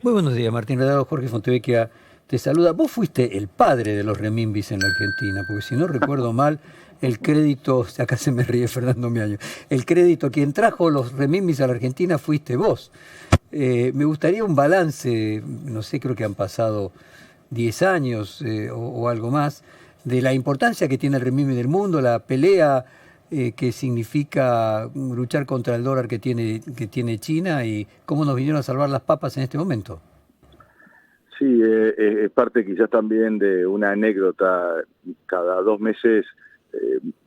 Muy buenos días, Martín Redado. Jorge Fontevecchia te saluda. Vos fuiste el padre de los renminbis en la Argentina, porque si no recuerdo mal, el crédito, acá se me ríe Fernando Miaño, el crédito, quien trajo los renminbis a la Argentina fuiste vos. Me gustaría un balance, no sé, creo que han pasado 10 años o algo más, de la importancia que tiene el renminbi del mundo, la pelea que significa luchar contra el dólar que tiene China y cómo nos vinieron a salvar las papas en este momento. Sí, es parte quizás también de una anécdota. Cada 2 meses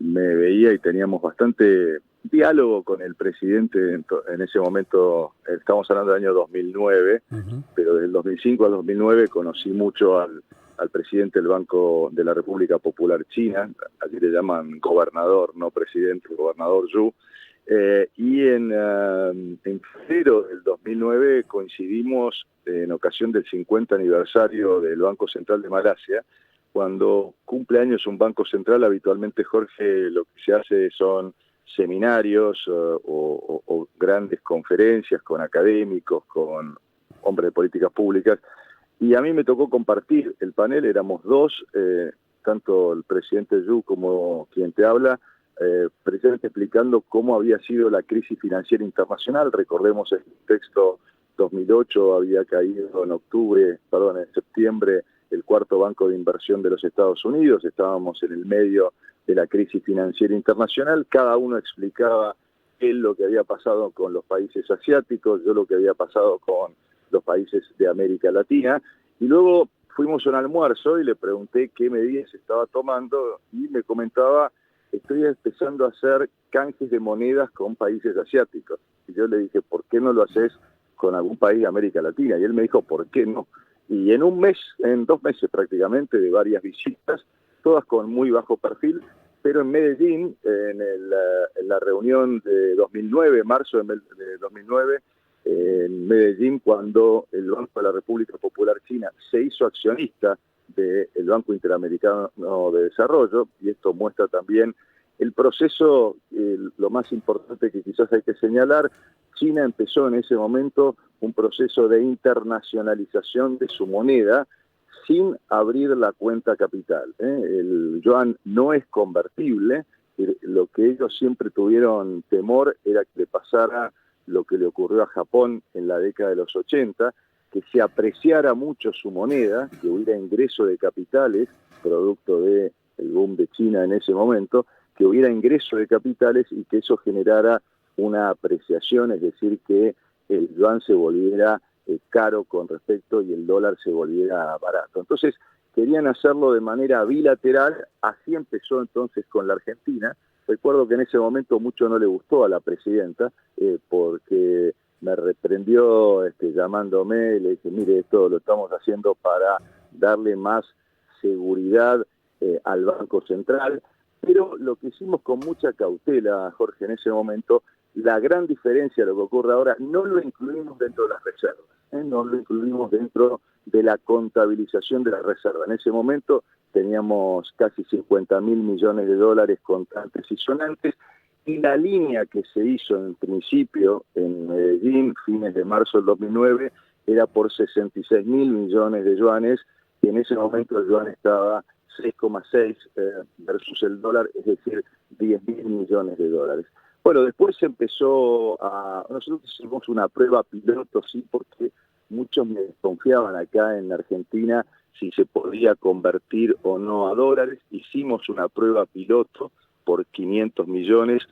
me veía y teníamos bastante diálogo con el presidente. En ese momento, estamos hablando del año 2009, Ujú. pero del 2005 al 2009 conocí mucho al presidente del Banco de la República Popular China. Allí le llaman gobernador, no presidente, gobernador Zhu. En febrero del 2009 coincidimos en ocasión del 50 aniversario del Banco Central de Malasia. Cuando cumple años un banco central, habitualmente, Jorge, lo que se hace son seminarios o grandes conferencias con académicos, con hombres de políticas públicas. Y a mí me tocó compartir el panel, éramos dos, tanto el presidente Zhu como quien te habla, precisamente explicando cómo había sido la crisis financiera internacional. Recordemos el texto 2008, había caído en septiembre, el cuarto banco de inversión de los Estados Unidos. Estábamos en el medio de la crisis financiera internacional. Cada uno explicaba él lo que había pasado con los países asiáticos, yo lo que había pasado con los países de América Latina. Y luego fuimos a un almuerzo y le pregunté qué medidas estaba tomando y me comentaba: estoy empezando a hacer canjes de monedas con países asiáticos. Y yo le dije: ¿por qué no lo haces con algún país de América Latina? Y él me dijo: ¿por qué no? Y en 2 meses prácticamente de varias visitas, todas con muy bajo perfil, pero en Medellín, en la reunión de 2009, marzo de 2009, en Medellín, cuando el Banco de la República Popular China se hizo accionista del Banco Interamericano de Desarrollo, y esto muestra también el proceso. Lo más importante que quizás hay que señalar: China empezó en ese momento un proceso de internacionalización de su moneda sin abrir la cuenta capital. El yuan no es convertible. Lo que ellos siempre tuvieron temor era que le pasara lo que le ocurrió a Japón en la década de los 80, que se apreciara mucho su moneda, que hubiera ingreso de capitales, producto del boom de China en ese momento, que hubiera ingreso de capitales y que eso generara una apreciación, es decir, que el yuan se volviera caro con respecto y el dólar se volviera barato. Entonces, querían hacerlo de manera bilateral. Así empezó entonces con la Argentina. Recuerdo que en ese momento mucho no le gustó a la presidenta, porque me reprendió llamándome. Le dije: mire, esto lo estamos haciendo para darle más seguridad al Banco Central. Pero lo que hicimos con mucha cautela, Jorge, en ese momento, la gran diferencia de lo que ocurre ahora, no lo incluimos dentro de las reservas, no lo incluimos dentro de la contabilización de la reserva. En ese momento teníamos casi 50.000 millones de dólares contantes y sonantes, y la línea que se hizo en principio en Medellín, fines de marzo del 2009, era por 66.000 millones de yuanes, y en ese momento el yuan estaba 6,6 versus el dólar, es decir, 10.000 millones de dólares. Bueno, después nosotros hicimos una prueba piloto, sí, porque muchos me desconfiaban acá en Argentina si se podía convertir o no a dólares. Hicimos una prueba piloto por 500 millones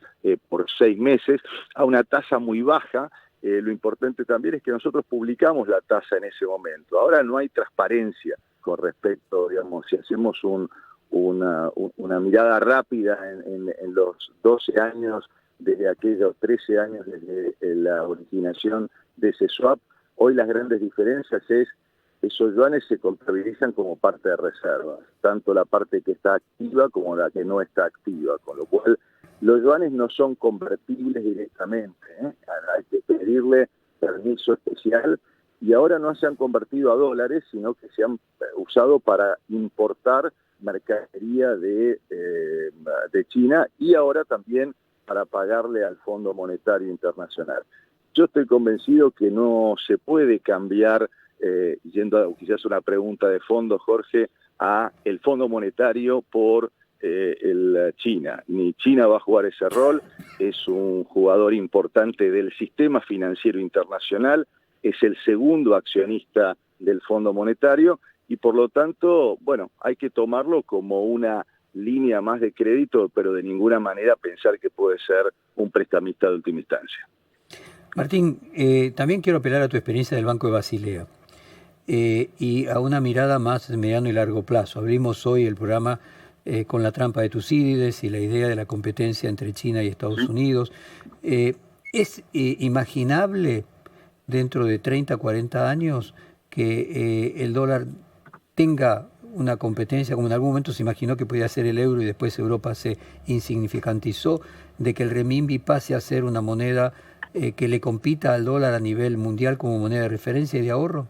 por 6 meses, a una tasa muy baja. Lo importante también es que nosotros publicamos la tasa en ese momento. Ahora no hay transparencia con respecto, digamos, si hacemos una mirada rápida en los 12 años, desde aquellos 13 años desde la originación de ese swap. Hoy las grandes diferencias es: esos yuanes se contabilizan como parte de reservas, tanto la parte que está activa como la que no está activa, con lo cual los yuanes no son convertibles directamente, hay que pedirle permiso especial, y ahora no se han convertido a dólares, sino que se han usado para importar mercadería de China, y ahora también para pagarle al Fondo Monetario Internacional. Yo estoy convencido que no se puede cambiar yendo quizás una pregunta de fondo, Jorge, a el Fondo Monetario por China. Ni China va a jugar ese rol, es un jugador importante del sistema financiero internacional, es el segundo accionista del Fondo Monetario y por lo tanto, bueno, hay que tomarlo como una línea más de crédito, pero de ninguna manera pensar que puede ser un prestamista de última instancia. Martín, también quiero apelar a tu experiencia del Banco de Basilea y a una mirada más de mediano y largo plazo. Abrimos hoy el programa con la trampa de Tucídides y la idea de la competencia entre China y Estados Unidos. ¿Es imaginable dentro de 30, 40 años que el dólar tenga una competencia, como en algún momento se imaginó que podía ser el euro y después Europa se insignificantizó, de que el renminbi pase a ser una moneda que le compita al dólar a nivel mundial como moneda de referencia y de ahorro?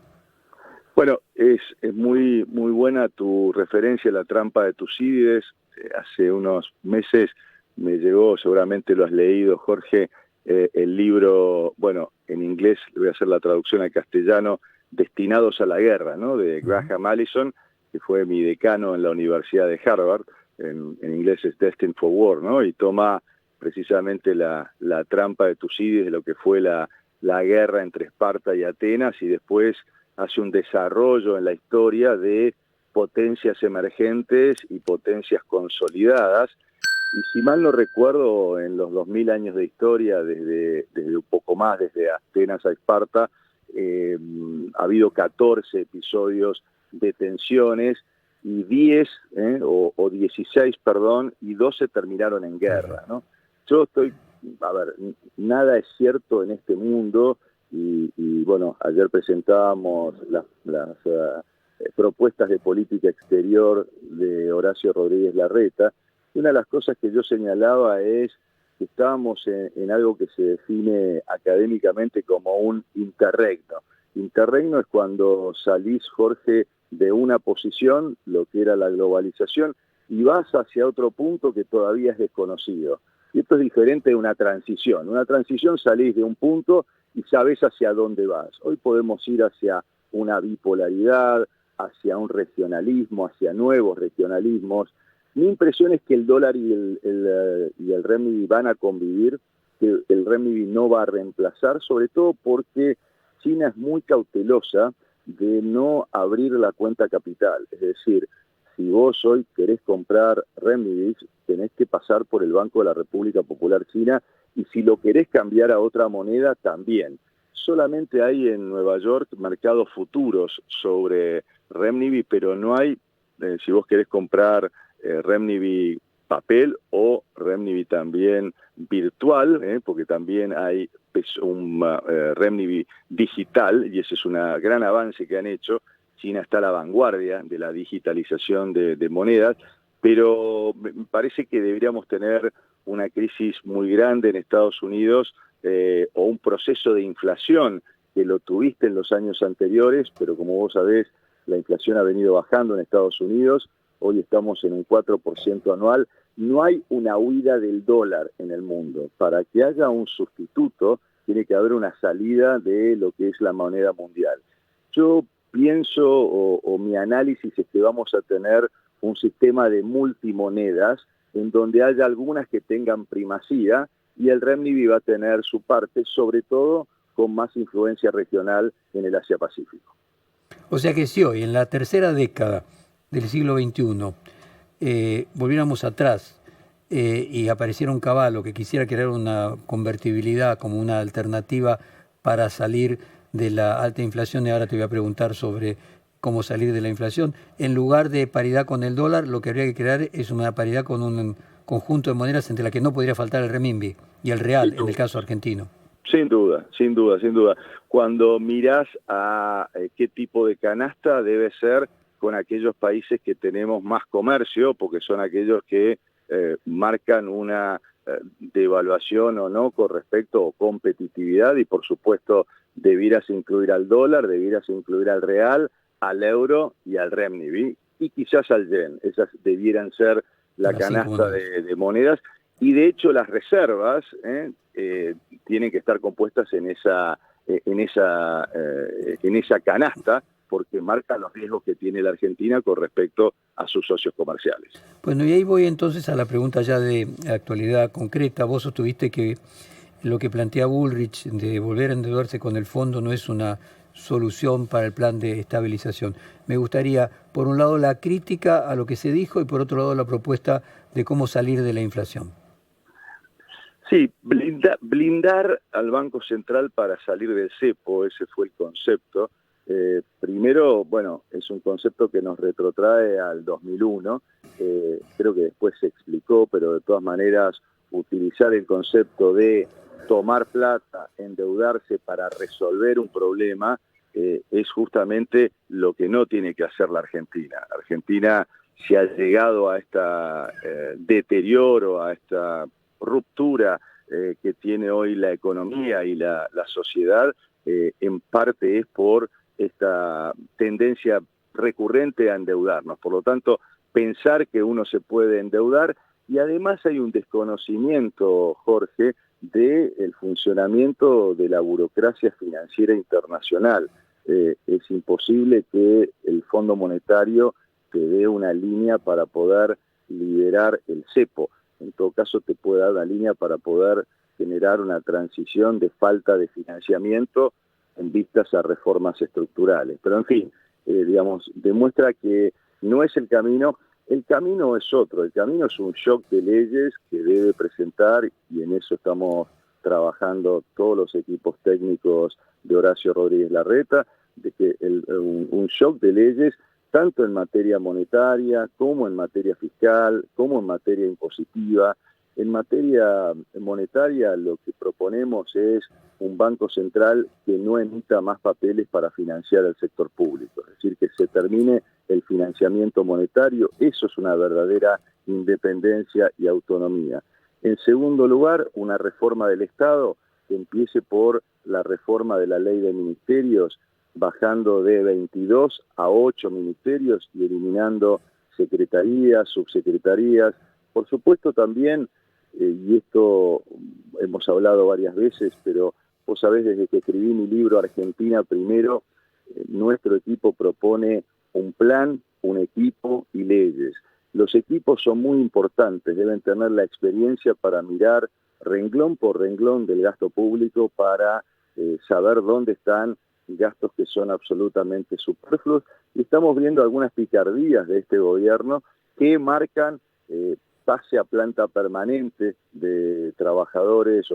Bueno, es muy buena tu referencia a la trampa de Tucídides. Hace unos meses me llegó, seguramente lo has leído, Jorge, el libro, bueno, en inglés le voy a hacer la traducción al castellano, Destinados a la Guerra, ¿no?, de Graham Allison, que fue mi decano en la Universidad de Harvard. En inglés es Destined for War, ¿no? Y toma precisamente la trampa de Tucídides, de lo que fue la guerra entre Esparta y Atenas, y después hace un desarrollo en la historia de potencias emergentes y potencias consolidadas. Y si mal no recuerdo, en los 2000 años de historia, desde un poco más, desde Atenas a Esparta, ha habido 14 episodios de tensiones y 10, o 16, perdón, y 12 terminaron en guerra, ¿no? Yo estoy, a ver, nada es cierto en este mundo y bueno, ayer presentábamos las propuestas de política exterior de Horacio Rodríguez Larreta. Una de las cosas que yo señalaba es que estábamos en algo que se define académicamente como un interregno. Interregno es cuando salís, Jorge, de una posición, lo que era la globalización, y vas hacia otro punto que todavía es desconocido. Y esto es diferente de una transición. Una transición salís de un punto y sabés hacia dónde vas. Hoy podemos ir hacia una bipolaridad, hacia un regionalismo, hacia nuevos regionalismos. Mi impresión es que el dólar y el renminbi van a convivir, que el renminbi no va a reemplazar, sobre todo porque China es muy cautelosa de no abrir la cuenta capital. Es decir, si vos hoy querés comprar renminbis, tenés que pasar por el Banco de la República Popular China, y si lo querés cambiar a otra moneda, también. Solamente hay en Nueva York mercados futuros sobre renminbi, pero no hay, si vos querés comprar renminbi papel o renminbi también virtual, porque también hay un renminbi digital, y ese es un gran avance que han hecho. China está a la vanguardia de la digitalización de monedas, pero me parece que deberíamos tener una crisis muy grande en Estados Unidos o un proceso de inflación que lo tuviste en los años anteriores, pero como vos sabés, la inflación ha venido bajando en Estados Unidos. Hoy estamos en un 4% anual. No hay una huida del dólar en el mundo. Para que haya un sustituto, tiene que haber una salida de lo que es la moneda mundial. Yo pienso, o mi análisis es que vamos a tener un sistema de multimonedas en donde haya algunas que tengan primacía y el renminbi va a tener su parte, sobre todo con más influencia regional en el Asia-Pacífico. O sea que si hoy, en la tercera década del siglo XXI, volviéramos atrás y apareciera un caballo que quisiera crear una convertibilidad como una alternativa para salir de la alta inflación, y ahora te voy a preguntar sobre cómo salir de la inflación, en lugar de paridad con el dólar, lo que habría que crear es una paridad con un conjunto de monedas entre la que no podría faltar el renminbi y el real, en el caso argentino. Sin duda, sin duda, sin duda. Cuando mirás a qué tipo de canasta, debe ser con aquellos países que tenemos más comercio, porque son aquellos que marcan una devaluación o no con respecto a competitividad, y por supuesto debieras incluir al dólar, debieras incluir al real, al euro y al renminbi, y quizás al yen. Esas debieran ser la canasta de monedas, y de hecho las reservas tienen que estar compuestas en en esa canasta, porque marca los riesgos que tiene la Argentina con respecto a sus socios comerciales. Bueno, y ahí voy entonces a la pregunta ya de actualidad concreta. Vos sostuviste que lo que plantea Bullrich de volver a endeudarse con el fondo no es una solución para el plan de estabilización. Me gustaría, por un lado, la crítica a lo que se dijo y por otro lado, la propuesta de cómo salir de la inflación. Sí, blindar al Banco Central para salir del cepo, ese fue el concepto. Primero, bueno, es un concepto que nos retrotrae al 2001, creo que después se explicó, pero de todas maneras utilizar el concepto de tomar plata, endeudarse para resolver un problema, es justamente lo que no tiene que hacer la Argentina. Argentina se ha llegado a este deterioro, a esta ruptura que tiene hoy la economía y la sociedad, en parte es por esta tendencia recurrente a endeudarnos. Por lo tanto, pensar que uno se puede endeudar, y además hay un desconocimiento, Jorge, del funcionamiento de la burocracia financiera internacional. Es imposible que el Fondo Monetario te dé una línea para poder liberar el cepo. En todo caso, te puede dar una línea para poder generar una transición de falta de financiamiento en vistas a reformas estructurales. Pero en fin, digamos, demuestra que no es el camino. El camino es otro, el camino es un shock de leyes que debe presentar, y en eso estamos trabajando todos los equipos técnicos de Horacio Rodríguez Larreta, de que un shock de leyes tanto en materia monetaria como en materia fiscal, como en materia impositiva. En materia monetaria lo que proponemos es un banco central que no emita más papeles para financiar el sector público, es decir, que se termine el financiamiento monetario. Eso es una verdadera independencia y autonomía. En segundo lugar, una reforma del Estado que empiece por la reforma de la ley de ministerios, bajando de 22 a 8 ministerios y eliminando secretarías, subsecretarías. Por supuesto también, y esto hemos hablado varias veces, pero vos sabés, desde que escribí mi libro Argentina Primero, nuestro equipo propone un plan, un equipo y leyes. Los equipos son muy importantes, deben tener la experiencia para mirar renglón por renglón del gasto público para saber dónde están gastos que son absolutamente superfluos, y estamos viendo algunas picardías de este gobierno que marcan pase a planta permanente de trabajadores,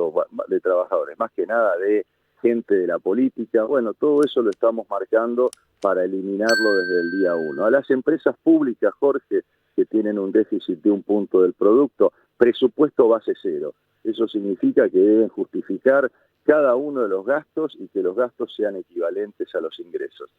más que nada de gente de la política. Bueno, todo eso lo estamos marcando para eliminarlo desde el día 1. A las empresas públicas, Jorge, que tienen un déficit de 1 punto del producto, presupuesto base cero. Eso significa que deben justificar cada uno de los gastos y que los gastos sean equivalentes a los ingresos.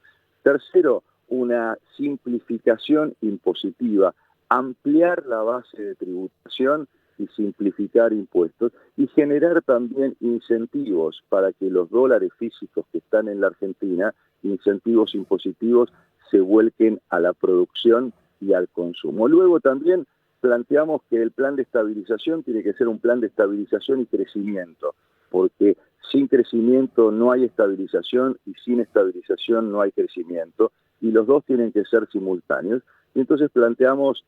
Tercero, una simplificación impositiva, ampliar la base de tributación y simplificar impuestos, y generar también incentivos para que los dólares físicos que están en la Argentina, incentivos impositivos, se vuelquen a la producción y al consumo. Luego también planteamos que el plan de estabilización tiene que ser un plan de estabilización y crecimiento, porque sin crecimiento no hay estabilización y sin estabilización no hay crecimiento, y los dos tienen que ser simultáneos. Y entonces planteamos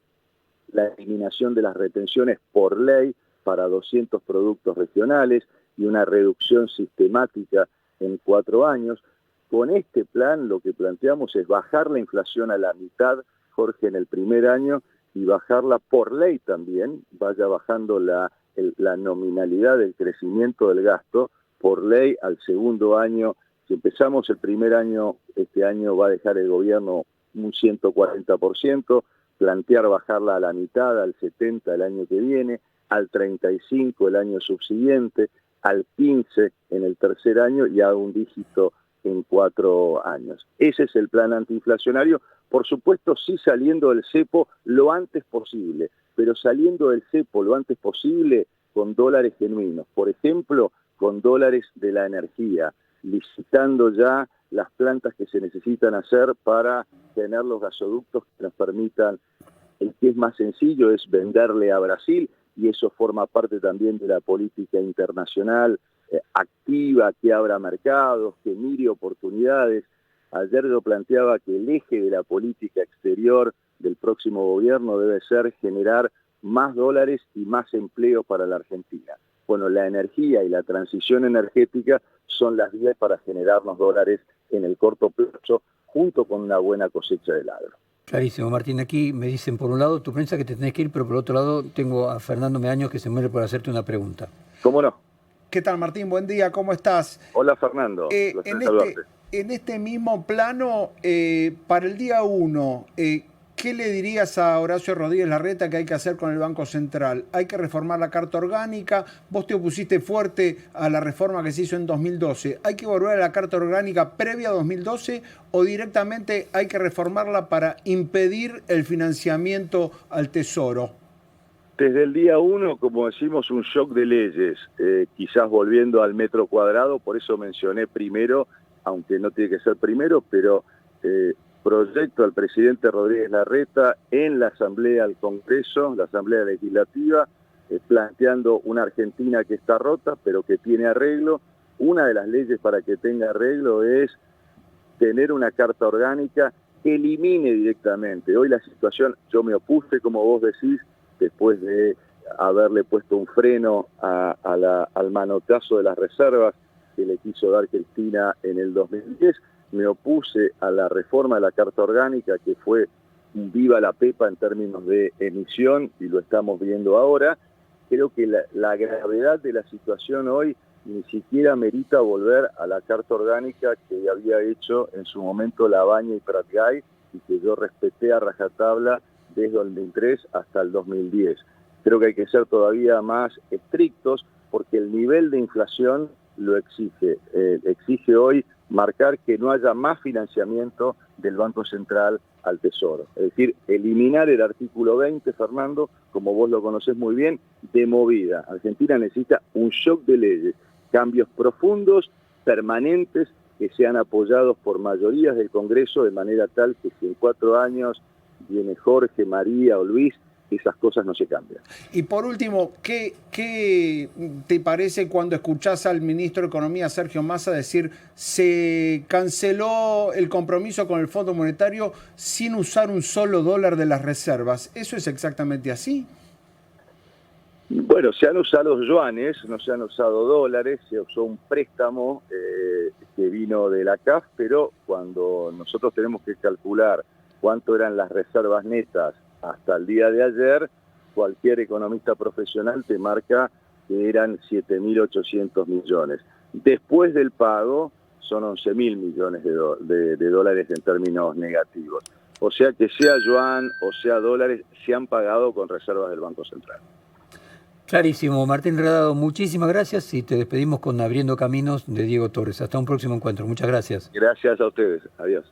la eliminación de las retenciones por ley para 200 productos regionales y una reducción sistemática en 4 años. Con este plan lo que planteamos es bajar la inflación a la mitad, Jorge, en el primer año, y bajarla por ley también, vaya bajando la nominalidad del crecimiento del gasto por ley al segundo año. Si empezamos el primer año, este año va a dejar el gobierno un 140%, plantear bajarla a la mitad, al 70% el año que viene, al 35% el año subsiguiente, al 15% en el tercer año y a un dígito en 4 años. Ese es el plan antiinflacionario, por supuesto sí saliendo del cepo lo antes posible, pero saliendo del cepo lo antes posible con dólares genuinos, por ejemplo, con dólares de la energía, licitando ya las plantas que se necesitan hacer para tener los gasoductos que nos permitan. El que es más sencillo es venderle a Brasil, y eso forma parte también de la política internacional activa, que abra mercados, que mire oportunidades. Ayer yo planteaba que el eje de la política exterior del próximo gobierno debe ser generar más dólares y más empleo para la Argentina. Bueno, la energía y la transición energética son las vías para generarnos dólares en el corto plazo, junto con una buena cosecha del agro. Clarísimo, Martín. Aquí me dicen por un lado tu prensa que te tenés que ir, pero por otro lado tengo a Fernando Meaños que se muere por hacerte una pregunta. ¿Cómo no? ¿Qué tal, Martín? Buen día, ¿cómo estás? Hola, Fernando. En este mismo plano, para el día 1, ¿qué le dirías a Horacio Rodríguez Larreta que hay que hacer con el Banco Central? ¿Hay que reformar la Carta Orgánica? Vos te opusiste fuerte a la reforma que se hizo en 2012. ¿Hay que volver a la Carta Orgánica previa a 2012 o directamente hay que reformarla para impedir el financiamiento al Tesoro? Desde el día 1, como decimos, un shock de leyes, quizás volviendo al metro cuadrado, por eso mencioné primero, aunque no tiene que ser primero, pero proyecto al presidente Rodríguez Larreta en la Asamblea del Congreso, la Asamblea Legislativa, planteando una Argentina que está rota, pero que tiene arreglo. Una de las leyes para que tenga arreglo es tener una carta orgánica que elimine directamente. Hoy la situación, yo me opuse, como vos decís, después de haberle puesto un freno al manotazo de las reservas que le quiso dar Cristina en el 2010, me opuse a la reforma de la Carta Orgánica, que fue un viva la pepa en términos de emisión, y lo estamos viendo ahora. Creo que la gravedad de la situación hoy ni siquiera merita volver a la Carta Orgánica que había hecho en su momento Labaña y Pratgay, y que yo respeté a rajatabla desde el 2003 hasta el 2010. Creo que hay que ser todavía más estrictos porque el nivel de inflación lo exige. Exige hoy marcar que no haya más financiamiento del Banco Central al Tesoro. Es decir, eliminar el artículo 20, Fernando, como vos lo conocés muy bien, de movida. Argentina necesita un shock de leyes, cambios profundos, permanentes, que sean apoyados por mayorías del Congreso, de manera tal que si en 4 años viene Jorge, María o Luis, esas cosas no se cambian. Y por último, ¿qué te parece cuando escuchás al ministro de Economía, Sergio Massa, decir se canceló el compromiso con el Fondo Monetario sin usar un solo dólar de las reservas? ¿Eso es exactamente así? Bueno, se han usado los yuanes, no se han usado dólares, se usó un préstamo que vino de la CAF, pero cuando nosotros tenemos que calcular cuánto eran las reservas netas hasta el día de ayer, cualquier economista profesional te marca que eran 7.800 millones. Después del pago son 11.000 millones de dólares en términos negativos. O sea que sea yuan o sea dólares, se han pagado con reservas del Banco Central. Clarísimo. Martín Redado, muchísimas gracias y te despedimos con Abriendo Caminos de Diego Torres. Hasta un próximo encuentro. Muchas gracias. Gracias a ustedes. Adiós.